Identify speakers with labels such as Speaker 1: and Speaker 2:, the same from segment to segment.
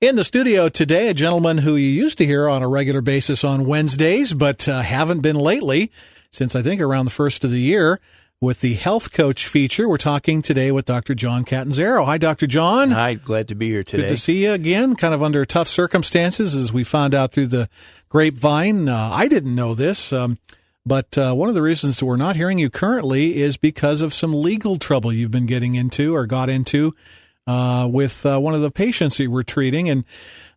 Speaker 1: In the studio today, a gentleman who you used to hear on a regular basis on Wednesdays, but haven't been lately since I think around the first of the year with the Health Coach feature. We're talking today with Dr. John Catanzaro. Hi, Dr. John.
Speaker 2: Hi, glad to be here today.
Speaker 1: Good to see you again, kind of under tough circumstances, as we found out through the grapevine. I didn't know this, but one of the reasons that we're not hearing you currently is because of some legal trouble you've been getting into or got into with one of the patients you were treating. And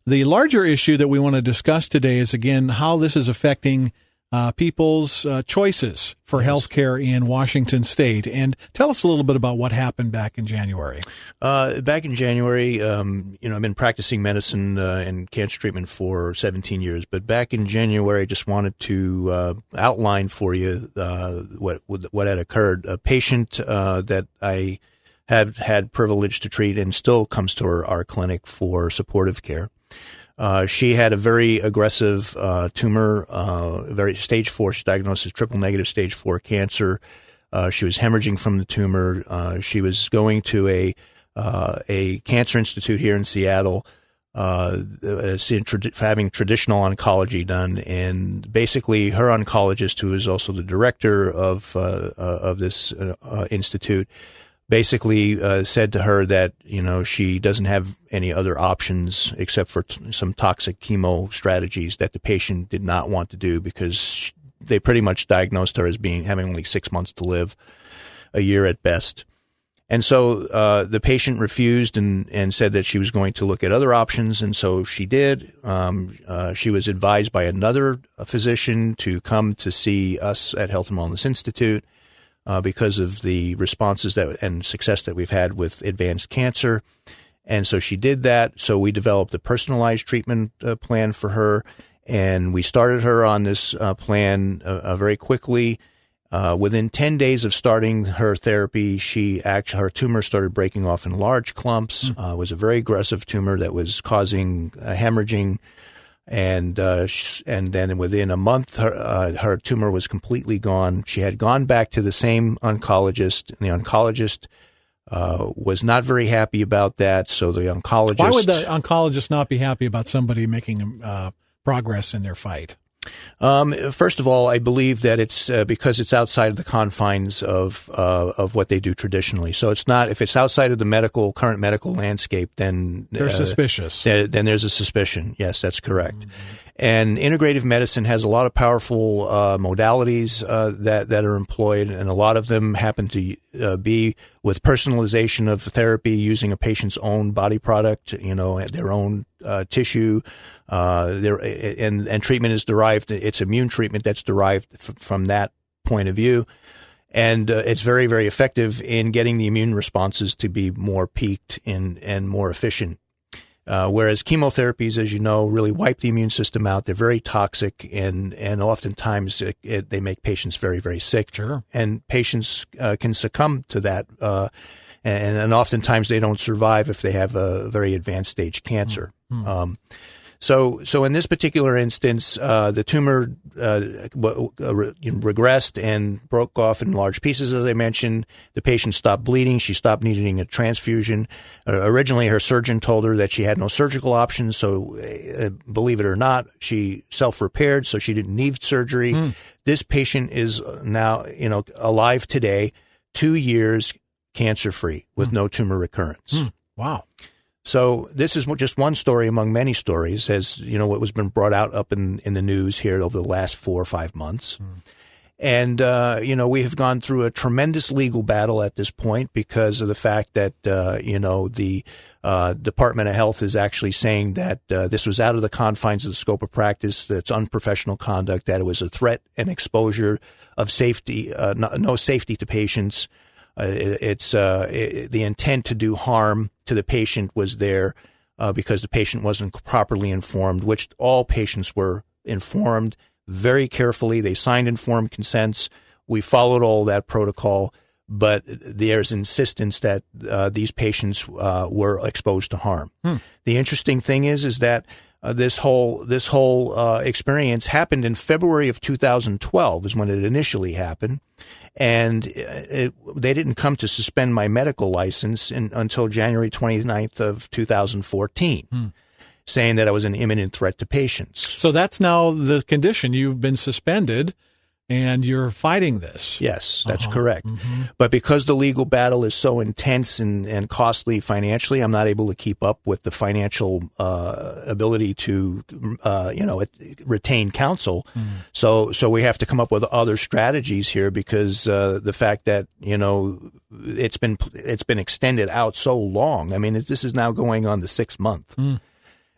Speaker 1: the larger issue that we want to discuss today is, again, how this is affecting people's choices for health care in Washington State. And tell us a little bit about what happened back in January.
Speaker 2: Back in January, I've been practicing medicine and cancer treatment for 17 years. But back in January, I just wanted to outline for you what had occurred. A patient that I have had privilege to treat and still comes to our clinic for supportive care. She had a very aggressive tumor, very stage 4. She's diagnosed as triple negative stage 4 cancer. She was hemorrhaging from the tumor. She was going to a cancer institute here in Seattle, having traditional oncology done, and basically her oncologist, who is also the director of this institute, basically said to her that, she doesn't have any other options except for some toxic chemo strategies that the patient did not want to do, because they pretty much diagnosed her as having only 6 months to live, a year at best. And so the patient refused and said that she was going to look at other options, and so she did. She was advised by another physician to come to see us at Health and Wellness Institute, because of the responses and success that we've had with advanced cancer. And so she did that. So we developed a personalized treatment plan for her, and we started her on this plan very quickly. Within 10 days of starting her therapy, her tumor started breaking off in large clumps. It was a very aggressive tumor that was causing hemorrhaging. And then within a month, her tumor was completely gone. She had gone back to the same oncologist, and the oncologist was not very happy about that. So the oncologist...
Speaker 1: Why would the oncologist not be happy about somebody making progress in their fight?
Speaker 2: First of all, I believe that it's because it's outside of the confines of what they do traditionally. So it's not, if it's outside of the current medical landscape, then
Speaker 1: they're suspicious.
Speaker 2: Then there's a suspicion. Yes, that's correct. Mm-hmm. And integrative medicine has a lot of powerful modalities that are employed, and a lot of them happen to be with personalization of therapy using a patient's own body product, their own tissue. And treatment is derived. It's immune treatment that's derived from that point of view. And it's very, very effective in getting the immune responses to be more peaked and more efficient. Whereas chemotherapies, as you know, really wipe the immune system out. They're very toxic, and oftentimes they make patients very, very sick. Sure. And patients can succumb to that, and oftentimes they don't survive if they have a very advanced stage cancer. Mm-hmm. So in this particular instance, the tumor regressed and broke off in large pieces, as I mentioned. The patient stopped bleeding. She stopped needing a transfusion. Originally, her surgeon told her that she had no surgical options. So believe it or not, she self-repaired, so she didn't need surgery. Mm. This patient is now, alive today, 2 years cancer-free with no tumor recurrence.
Speaker 1: Mm. Wow.
Speaker 2: So this is just one story among many stories, as what was been brought out up in the news here over the last 4 or 5 months. And, we have gone through a tremendous legal battle at this point because of the fact that, the Department of Health is actually saying that this was out of the confines of the scope of practice, that it's unprofessional conduct, that it was a threat and exposure of safety, no safety to patients. The intent to do harm to the patient was there because the patient wasn't properly informed, which all patients were informed very carefully. They signed informed consents. We followed all that protocol, but there's insistence that these patients were exposed to harm. The interesting thing is that this whole experience happened in February of 2012 is when it initially happened. And they didn't come to suspend my medical license until January 29th of 2014. saying that I was an imminent threat to patients.
Speaker 1: So that's now the condition. You've been suspended, and you're fighting this.
Speaker 2: Yes, that's correct. But because the legal battle is so intense and costly financially, I'm not able to keep up with the financial ability to, retain counsel. So we have to come up with other strategies here because the fact that it's been extended out so long. I mean, this is now going on the 6th month.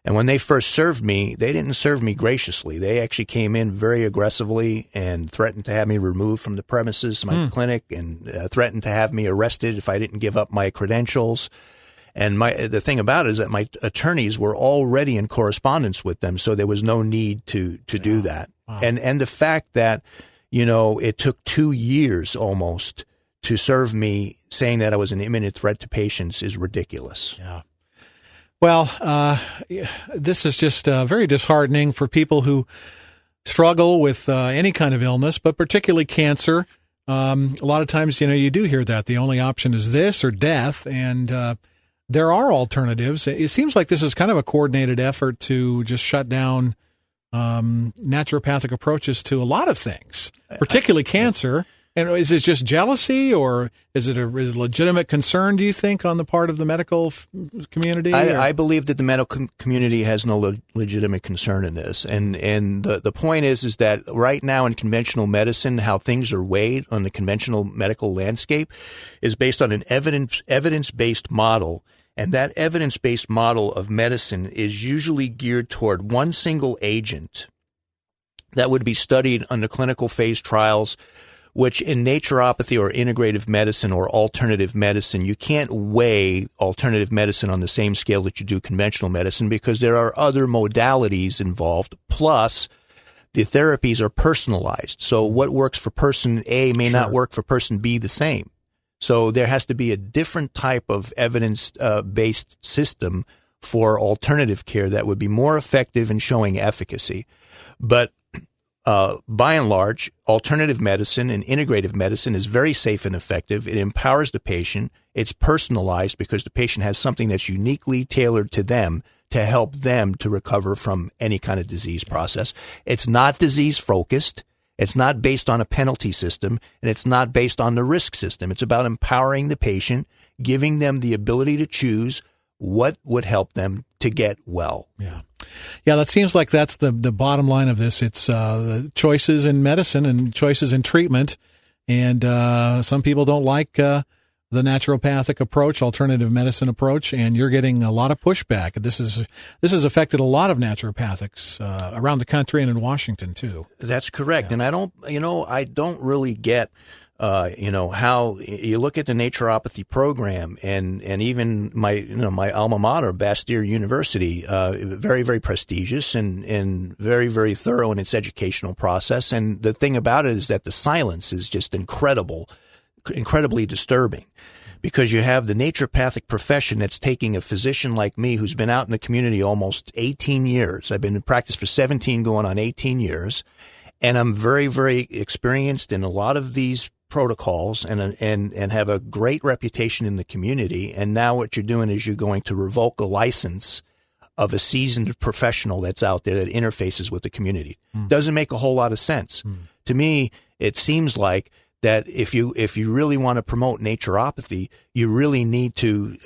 Speaker 2: And when they first served me, they didn't serve me graciously. They actually came in very aggressively and threatened to have me removed from the premises of my clinic and threatened to have me arrested if I didn't give up my credentials. And the thing about it is that my attorneys were already in correspondence with them, so there was no need to do that. Wow. And the fact that, it took 2 years almost to serve me saying that I was an imminent threat to patients is ridiculous.
Speaker 1: Yeah. Well, this is just very disheartening for people who struggle with any kind of illness, but particularly cancer. A lot of times, you do hear that the only option is this or death, and there are alternatives. It seems like this is kind of a coordinated effort to just shut down naturopathic approaches to a lot of things, particularly cancer. And is it just jealousy, or is it a legitimate concern, do you think, on the part of the medical community?
Speaker 2: I believe that the medical community has no legitimate concern in this. And the point is that right now in conventional medicine, how things are weighed on the conventional medical landscape is based on an evidence-based model. And that evidence-based model of medicine is usually geared toward one single agent that would be studied under clinical phase trials, which in naturopathy or integrative medicine or alternative medicine, you can't weigh alternative medicine on the same scale that you do conventional medicine because there are other modalities involved. Plus, the therapies are personalized. So what works for person A may not work for person B the same. So there has to be a different type of evidence-based system for alternative care that would be more effective in showing efficacy. But by and large, alternative medicine and integrative medicine is very safe and effective. It empowers the patient. It's personalized because the patient has something that's uniquely tailored to them to help them to recover from any kind of disease process. It's not disease focused. It's not based on a penalty system, and it's not based on the risk system. It's about empowering the patient, giving them the ability to choose what would help them to get well.
Speaker 1: Yeah, that seems like that's the bottom line of this. It's the choices in medicine and choices in treatment. And some people don't like the naturopathic approach, alternative medicine approach, and you're getting a lot of pushback. This has affected a lot of naturopathics around the country and in Washington too.
Speaker 2: That's correct. Yeah. And I don't really get how you look at the naturopathy program and even my alma mater, Bastyr University, very, very prestigious and very, very thorough in its educational process. And the thing about it is that the silence is just incredibly disturbing because you have the naturopathic profession that's taking a physician like me who's been out in the community almost 18 years. I've been in practice for 17 going on 18 years. And I'm very, very experienced in a lot of these protocols and have a great reputation in the community. And now what you're doing is you're going to revoke a license of a seasoned professional that's out there that interfaces with the community. Doesn't make a whole lot of sense. To me, it seems like that if you really want to promote naturopathy, you really need to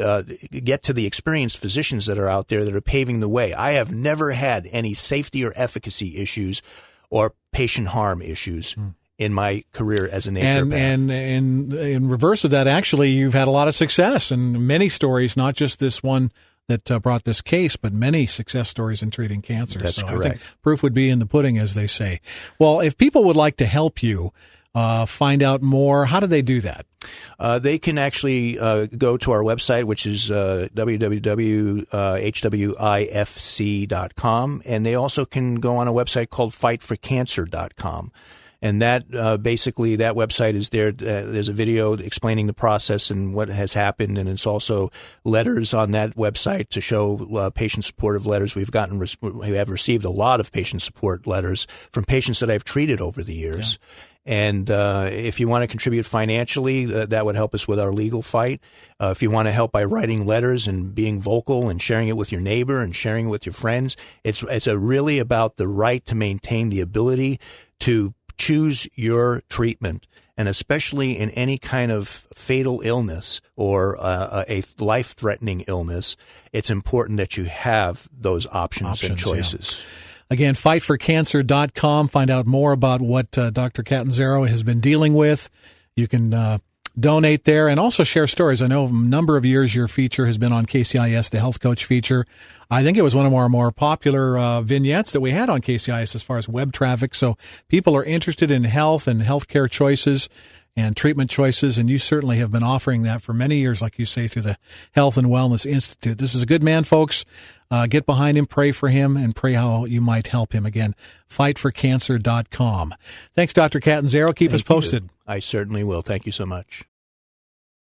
Speaker 2: get to the experienced physicians that are out there that are paving the way. I have never had any safety or efficacy issues or patient harm issues in my career as a naturopath. And
Speaker 1: in reverse of that, actually, you've had a lot of success and many stories, not just this one that brought this case, but many success stories in treating cancer.
Speaker 2: That's correct.
Speaker 1: I think proof would be in the pudding, as they say. Well, if people would like to help you find out more, how do they do that?
Speaker 2: They can actually go to our website, which is www.hwifc.com, and they also can go on a website called fightforcancer.com. And that basically, that website is there. There's a video explaining the process and what has happened, and it's also letters on that website to show patient supportive letters. We have received a lot of patient support letters from patients that I've treated over the years. And if you want to contribute financially, that would help us with our legal fight. If you want to help by writing letters and being vocal and sharing it with your neighbor and sharing it with your friends, it's really about the right to maintain the ability to choose your treatment. And especially in any kind of fatal illness or a life-threatening illness, it's important that you have those options and choices.
Speaker 1: Yeah. Again, fightforcancer.com. Find out more about what Dr. Catanzaro has been dealing with. You can donate there and also share stories. I know a number of years your feature has been on KCIS, the Health Coach feature. I think it was one of our more popular vignettes that we had on KCIS as far as web traffic. So people are interested in health and healthcare choices and treatment choices, and you certainly have been offering that for many years, like you say, through the Health and Wellness Institute. This is a good man, folks. Get behind him, pray for him, and pray how you might help him. Again, fightforcancer.com. Thanks, Dr. Catanzaro. Keep us posted.
Speaker 2: I certainly will. Thank you so much.